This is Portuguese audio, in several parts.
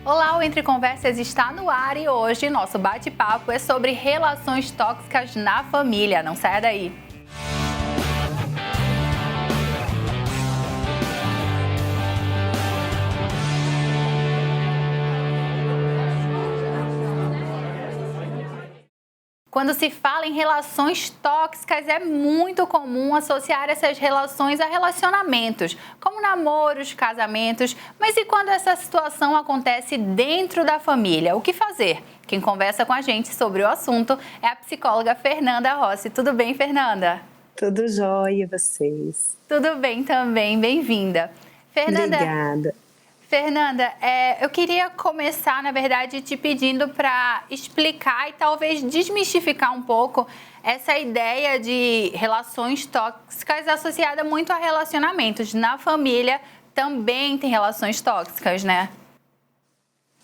Olá, o Entre Conversas está no ar e hoje nosso bate-papo é sobre relações tóxicas na família. Não saia daí! Quando se fala em relações tóxicas, é muito comum associar essas relações a relacionamentos, como namoros, casamentos. Mas e quando essa situação acontece dentro da família? O que fazer? Quem conversa com a gente sobre o assunto é a psicóloga Fernanda Rossi. Tudo bem, Fernanda? Tudo jóia, vocês? Tudo bem também, bem-vinda. Obrigada. Fernanda, eu queria começar, na verdade, te pedindo para explicar e talvez desmistificar um pouco essa ideia de relações tóxicas associada muito a relacionamentos. Na família também tem relações tóxicas, né?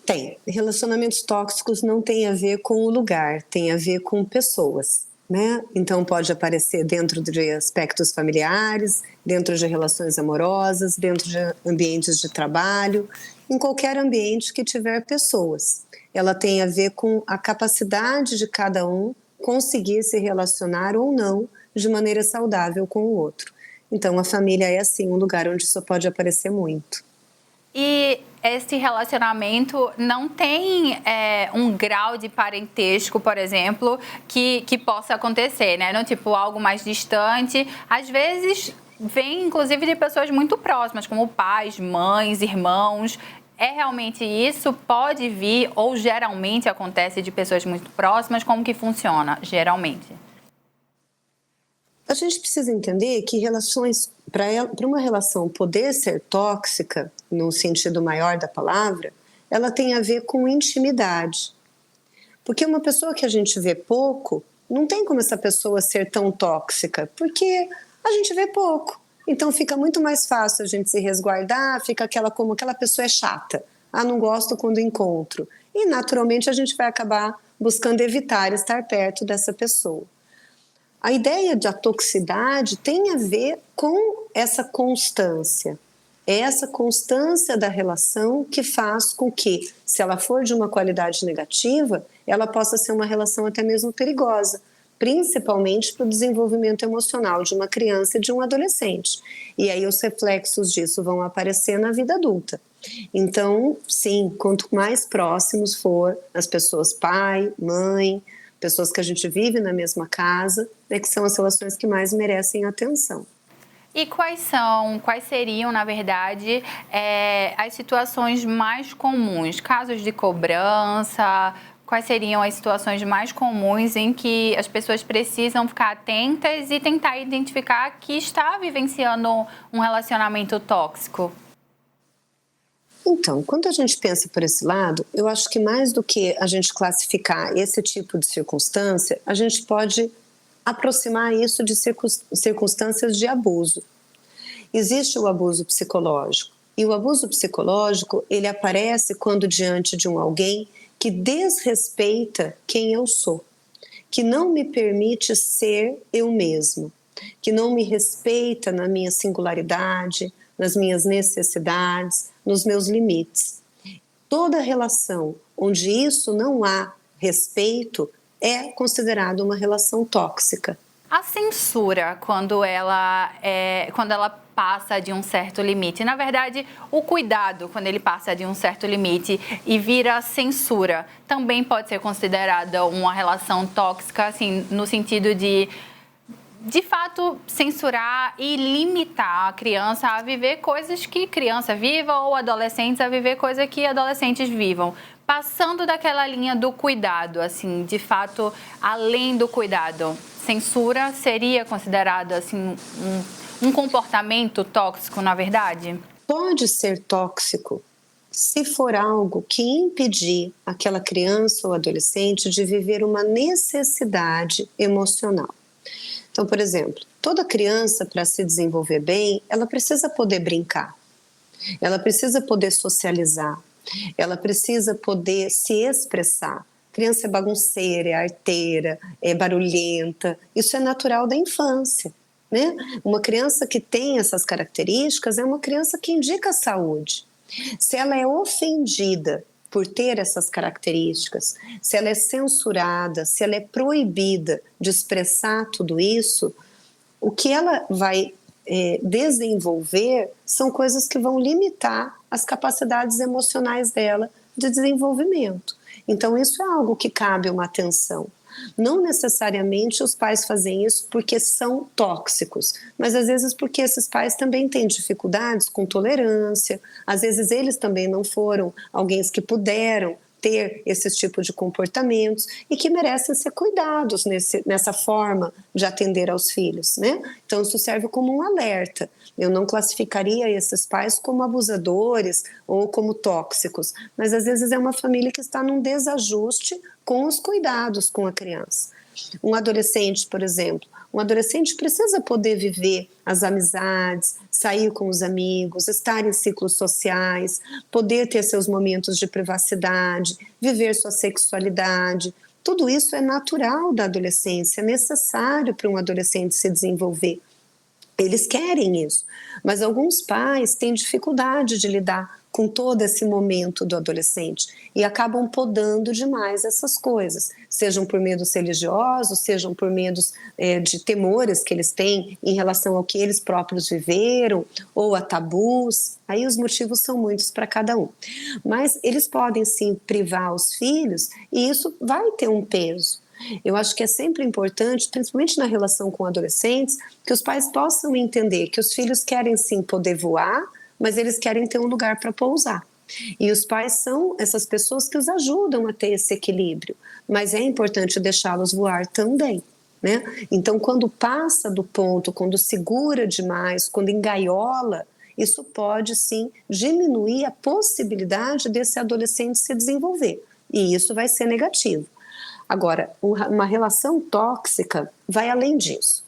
Tem. Relacionamentos tóxicos não tem a ver com o lugar, tem a ver com pessoas, né? Então pode aparecer dentro de aspectos familiares, dentro de relações amorosas, dentro de ambientes de trabalho, em qualquer ambiente que tiver pessoas. Ela tem a ver com a capacidade de cada um conseguir se relacionar ou não de maneira saudável com o outro. Então a família é assim um lugar onde isso pode aparecer muito. E esse relacionamento não tem um grau de parentesco, por exemplo, que possa acontecer, né? Não, tipo, algo mais distante. Às vezes vem, inclusive, de pessoas muito próximas, como pais, mães, irmãos. É realmente isso? Pode vir ou geralmente acontece de pessoas muito próximas? Como que funciona, geralmente? A gente precisa entender que relações, para uma relação poder ser tóxica, no sentido maior da palavra, ela tem a ver com intimidade. Porque uma pessoa que a gente vê pouco, não tem como essa pessoa ser tão tóxica, porque a gente vê pouco. Então fica muito mais fácil a gente se resguardar, fica como aquela pessoa é chata. Ah, não gosto quando encontro. E naturalmente a gente vai acabar buscando evitar estar perto dessa pessoa. A ideia da toxicidade tem a ver com essa constância. É essa constância da relação que faz com que, se ela for de uma qualidade negativa, ela possa ser uma relação até mesmo perigosa, principalmente para o desenvolvimento emocional de uma criança e de um adolescente. E aí os reflexos disso vão aparecer na vida adulta. Então, sim, quanto mais próximos for as pessoas, pai, mãe, pessoas que a gente vive na mesma casa, que são as relações que mais merecem atenção. E quais seriam, na verdade, as situações mais comuns? Casos de cobrança? Quais seriam as situações mais comuns em que as pessoas precisam ficar atentas e tentar identificar que está vivenciando um relacionamento tóxico? Então, quando a gente pensa por esse lado, eu acho que mais do que a gente classificar esse tipo de circunstância, a gente pode aproximar isso de circunstâncias de abuso. Existe o abuso psicológico, e o abuso psicológico, ele aparece quando diante de alguém que desrespeita quem eu sou, que não me permite ser eu mesmo, que não me respeita na minha singularidade, nas minhas necessidades, nos meus limites. Toda relação onde isso não há respeito é considerada uma relação tóxica. A censura, quando ela passa de um certo limite, na verdade, o cuidado, quando ele passa de um certo limite e vira censura, também pode ser considerada uma relação tóxica, assim, no sentido de fato, censurar e limitar a criança a viver coisas que criança viva ou adolescentes a viver coisas que adolescentes vivam. Passando daquela linha do cuidado, assim, de fato, além do cuidado, censura seria considerado, assim, um comportamento tóxico, na verdade? Pode ser tóxico se for algo que impedir aquela criança ou adolescente de viver uma necessidade emocional. Então, por exemplo, toda criança, para se desenvolver bem, ela precisa poder brincar, ela precisa poder socializar, ela precisa poder se expressar. A criança é bagunceira, é arteira, é barulhenta, isso é natural da infância, né? Uma criança que tem essas características é uma criança que indica saúde. Se ela é ofendida por ter essas características, se ela é censurada, se ela é proibida de expressar tudo isso, o que ela vai desenvolver são coisas que vão limitar as capacidades emocionais dela de desenvolvimento. Então, isso é algo que cabe uma atenção. Não necessariamente os pais fazem isso porque são tóxicos, mas às vezes porque esses pais também têm dificuldades com tolerância, às vezes eles também não foram alguém que puderam ter esses tipos de comportamentos e que merecem ser cuidados nessa forma de atender aos filhos, né? Então isso serve como um alerta. Eu não classificaria esses pais como abusadores ou como tóxicos, mas às vezes é uma família que está num desajuste com os cuidados com a criança. Um adolescente, por exemplo, um adolescente precisa poder viver as amizades, sair com os amigos, estar em ciclos sociais, poder ter seus momentos de privacidade, viver sua sexualidade. Tudo isso é natural da adolescência, é necessário para um adolescente se desenvolver. Eles querem isso, mas alguns pais têm dificuldade de lidar com todo esse momento do adolescente e acabam podando demais essas coisas, sejam por medos religiosos, sejam por medos de temores que eles têm em relação ao que eles próprios viveram, ou a tabus. Aí os motivos são muitos para cada um. Mas eles podem sim privar os filhos e isso vai ter um peso. Eu acho que é sempre importante, principalmente na relação com adolescentes, que os pais possam entender que os filhos querem sim poder voar, mas eles querem ter um lugar para pousar. E os pais são essas pessoas que os ajudam a ter esse equilíbrio, mas é importante deixá-los voar também, né? Então, quando passa do ponto, quando segura demais, quando engaiola, isso pode sim diminuir a possibilidade desse adolescente se desenvolver. E isso vai ser negativo. Agora, uma relação tóxica vai além disso.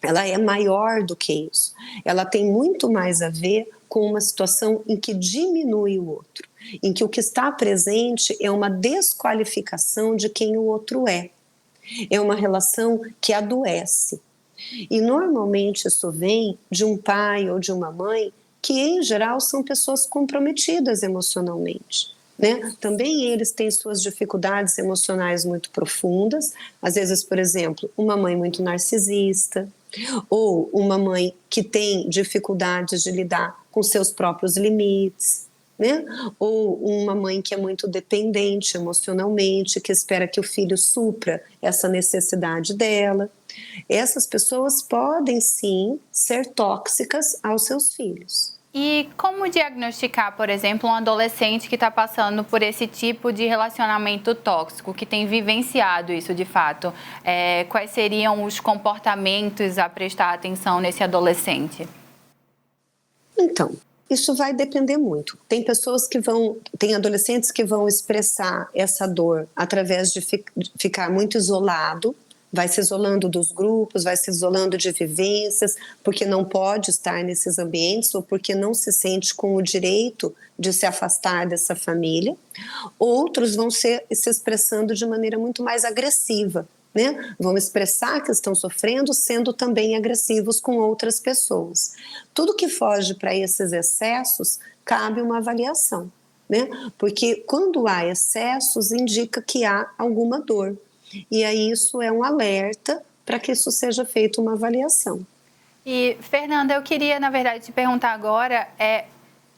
Ela é maior do que isso. Ela tem muito mais a ver com uma situação em que diminui o outro, em que o que está presente é uma desqualificação de quem o outro é. É uma relação que adoece. E normalmente isso vem de um pai ou de uma mãe que, em geral, são pessoas comprometidas emocionalmente. Né? Também eles têm suas dificuldades emocionais muito profundas, às vezes, por exemplo, uma mãe muito narcisista, ou uma mãe que tem dificuldades de lidar com seus próprios limites, né? Ou uma mãe que é muito dependente emocionalmente, que espera que o filho supra essa necessidade dela. Essas pessoas podem sim ser tóxicas aos seus filhos. E como diagnosticar, por exemplo, um adolescente que está passando por esse tipo de relacionamento tóxico, que tem vivenciado isso de fato? Quais seriam os comportamentos a prestar atenção nesse adolescente? Então, isso vai depender muito. Tem adolescentes que vão expressar essa dor através de ficar muito isolado, vai se isolando dos grupos, vai se isolando de vivências, porque não pode estar nesses ambientes ou porque não se sente com o direito de se afastar dessa família. Outros vão se expressando de maneira muito mais agressiva, né? Vão expressar que estão sofrendo, sendo também agressivos com outras pessoas. Tudo que foge para esses excessos, cabe uma avaliação, né? Porque quando há excessos, indica que há alguma dor. E aí isso é um alerta para que isso seja feita uma avaliação. E, Fernanda, eu queria, na verdade, te perguntar agora,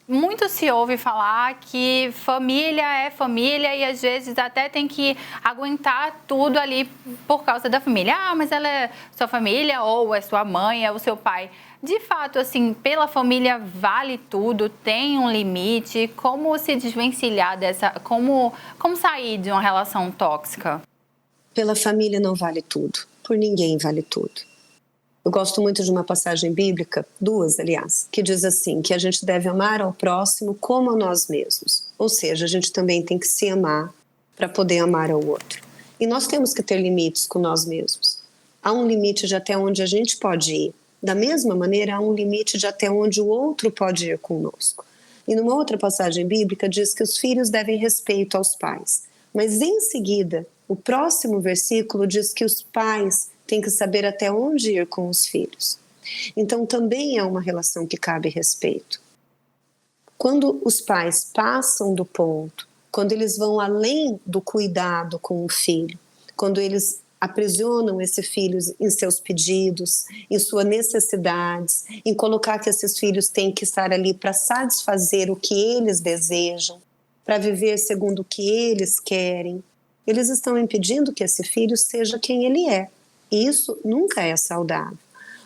muito se ouve falar que família é família e às vezes até tem que aguentar tudo ali por causa da família. Ah, mas ela é sua família, ou é sua mãe, é o seu pai. De fato, assim, pela família vale tudo, tem um limite. Como se desvencilhar dessa... Como sair de uma relação tóxica? Pela família não vale tudo, por ninguém vale tudo. Eu gosto muito de uma passagem bíblica, duas, aliás, que diz assim, que a gente deve amar ao próximo como a nós mesmos. Ou seja, a gente também tem que se amar para poder amar ao outro. E nós temos que ter limites com nós mesmos. Há um limite de até onde a gente pode ir. Da mesma maneira, há um limite de até onde o outro pode ir conosco. E numa outra passagem bíblica diz que os filhos devem respeito aos pais. Mas em seguida, o próximo versículo diz que os pais têm que saber até onde ir com os filhos. Então também é uma relação que cabe respeito. Quando os pais passam do ponto, quando eles vão além do cuidado com o filho, quando eles aprisionam esse filho em seus pedidos, em suas necessidades, em colocar que esses filhos têm que estar ali para satisfazer o que eles desejam, para viver segundo o que eles querem. Eles estão impedindo que esse filho seja quem ele é. E isso nunca é saudável.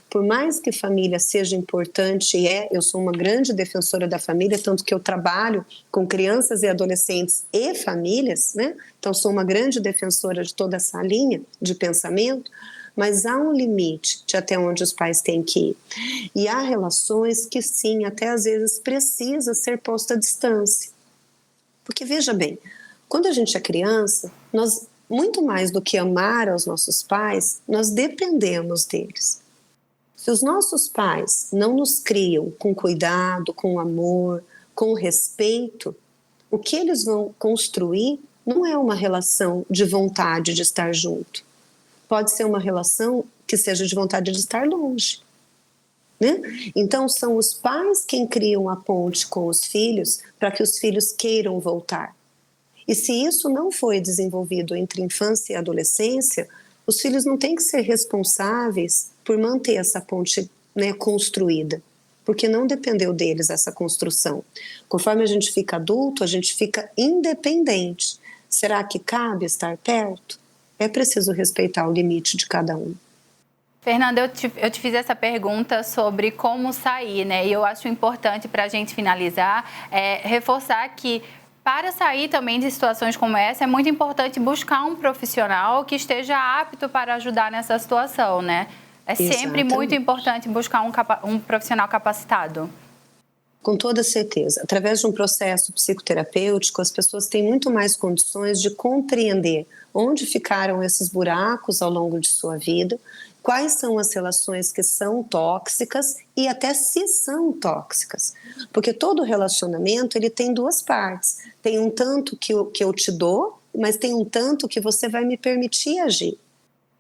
Por mais que família seja importante, eu sou uma grande defensora da família, tanto que eu trabalho com crianças e adolescentes e famílias, né? Então sou uma grande defensora de toda essa linha de pensamento, mas há um limite de até onde os pais têm que ir. E há relações que sim, até às vezes precisa ser posta à distância. Porque veja bem, quando a gente é criança, nós, muito mais do que amar aos nossos pais, nós dependemos deles. Se os nossos pais não nos criam com cuidado, com amor, com respeito, o que eles vão construir não é uma relação de vontade de estar junto. Pode ser uma relação que seja de vontade de estar longe, né? Então são os pais quem criam a ponte com os filhos para que os filhos queiram voltar. E se isso não foi desenvolvido entre infância e adolescência, os filhos não têm que ser responsáveis por manter essa ponte, né, construída, porque não dependeu deles essa construção. Conforme a gente fica adulto, a gente fica independente. Será que cabe estar perto? É preciso respeitar o limite de cada um. Fernanda, eu te fiz essa pergunta sobre como sair, né? E eu acho importante, para a gente finalizar, reforçar que para sair também de situações como essa, é muito importante buscar um profissional que esteja apto para ajudar nessa situação, né? É sempre Exatamente. muito importante buscar um profissional capacitado. Com toda certeza. Através de um processo psicoterapêutico, as pessoas têm muito mais condições de compreender onde ficaram esses buracos ao longo de sua vida, quais são as relações que são tóxicas e até se são tóxicas. Porque todo relacionamento ele tem duas partes. Tem um tanto que eu te dou, mas tem um tanto que você vai me permitir agir.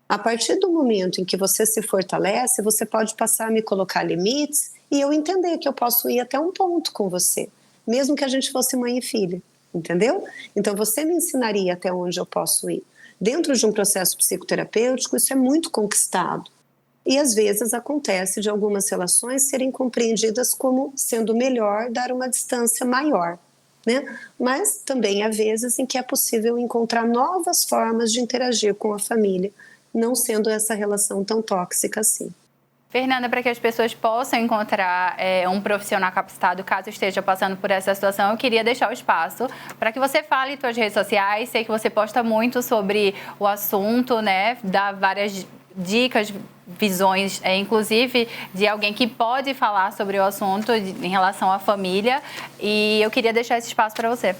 A partir do momento em que você se fortalece, você pode passar a me colocar limites e eu entender que eu posso ir até um ponto com você, mesmo que a gente fosse mãe e filha, entendeu? Então você me ensinaria até onde eu posso ir. Dentro de um processo psicoterapêutico, isso é muito conquistado. E às vezes acontece de algumas relações serem compreendidas como sendo melhor dar uma distância maior, né? Mas também há vezes em que é possível encontrar novas formas de interagir com a família, não sendo essa relação tão tóxica assim. Fernanda, para que as pessoas possam encontrar um profissional capacitado, caso esteja passando por essa situação, eu queria deixar o espaço para que você fale em suas redes sociais. Sei que você posta muito sobre o assunto, né? Dá várias dicas, visões, inclusive de alguém que pode falar sobre o assunto em relação à família. E eu queria deixar esse espaço para você.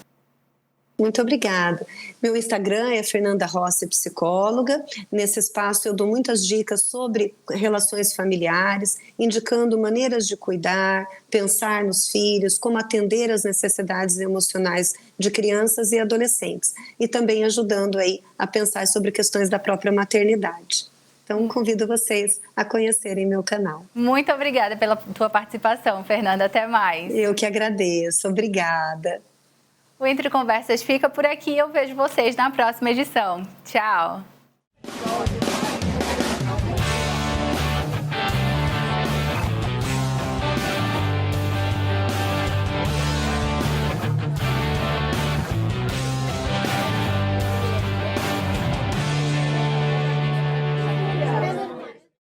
Muito obrigada. Meu Instagram é Fernanda Rossi Psicóloga. Nesse espaço eu dou muitas dicas sobre relações familiares, indicando maneiras de cuidar, pensar nos filhos, como atender às necessidades emocionais de crianças e adolescentes. E também ajudando aí a pensar sobre questões da própria maternidade. Então, convido vocês a conhecerem meu canal. Muito obrigada pela tua participação, Fernanda. Até mais. Eu que agradeço. Obrigada. O Entre Conversas fica por aqui. Eu vejo vocês na próxima edição. Tchau!